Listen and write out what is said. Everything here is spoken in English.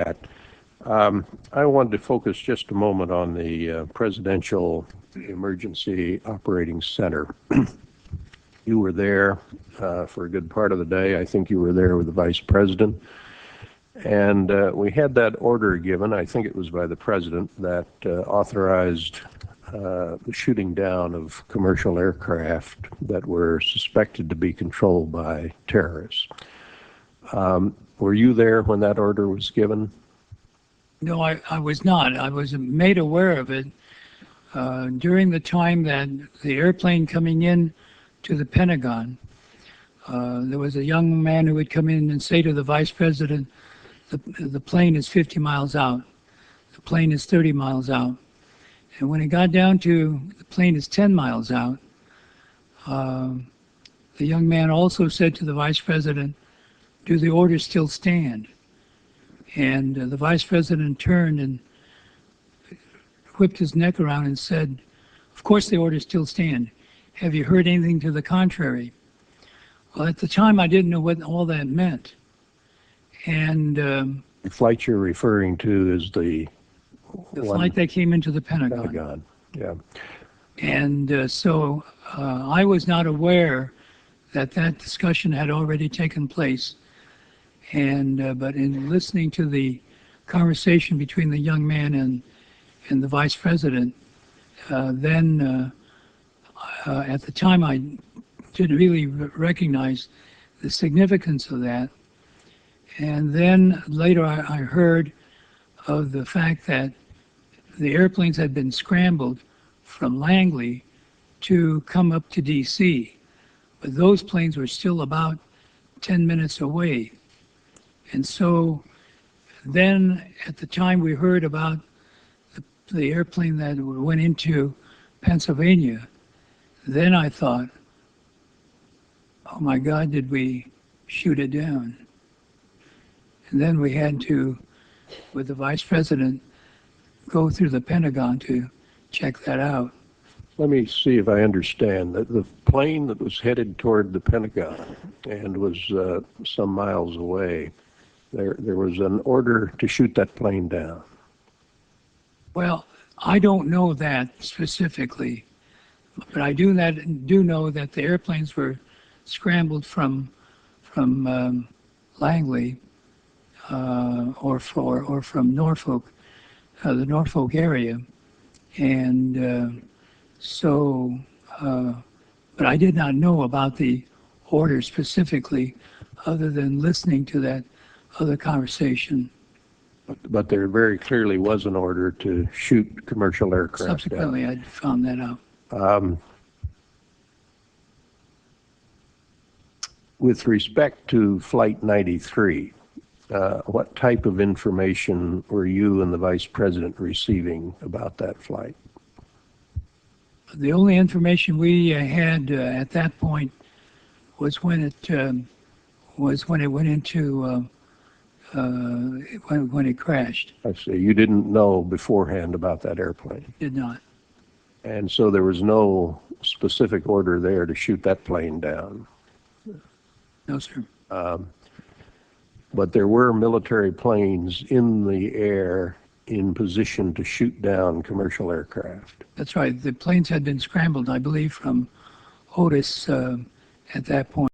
that. I wanted to focus just a moment on the Presidential Emergency Operating Center. You were there for a good part of the day. I think you were there with the Vice President. And we had that order given, I think it was by the President, that authorized the shooting down of commercial aircraft that were suspected to be controlled by terrorists. Were you there when that order was given? No, I was not. I was made aware of it during the time that the airplane coming in to the Pentagon. There was a young man who would come in and say to the Vice President, the plane is 50 miles out. The plane is 30 miles out. And when it got down to the plane is 10 miles out, the young man also said to the Vice President, do the orders still stand? And the Vice President turned and whipped his neck around and said, of course the orders still stand. Have you heard anything to the contrary? Well, at the time I didn't know what all that meant. And the flight you're referring to is the flight that came into the Pentagon. Yeah. And so I was not aware that that discussion had already taken place. And but in listening to the conversation between the young man and the Vice President, then at the time I didn't really recognize the significance of that. And then later I heard of the fact that the airplanes had been scrambled from Langley to come up to DC, but those planes were still about 10 minutes away. And so then at the time we heard about the airplane that went into Pennsylvania, then I thought, oh my God, did we shoot it down? And then we had to, with the Vice President, go through the Pentagon to check that out. Let me see if I understand. The plane that was headed toward the Pentagon and was some miles away, there was an order to shoot that plane down. Well, I don't know that specifically, but I do know that the airplanes were scrambled from Langley or from Norfolk, the Norfolk area, and so. But I did not know about the order specifically, other than listening to that other conversation. But there very clearly was an order to shoot commercial aircraft. Subsequently, I found that out. With respect to Flight 93, what type of information were you and the Vice President receiving about that flight? The only information we had at that point was when it went into when it crashed. I see. You didn't know beforehand about that airplane? Did not. And so there was no specific order there to shoot that plane down? No, sir. But there were military planes in the air in position to shoot down commercial aircraft? That's right. The planes had been scrambled, I believe, from Otis at that point.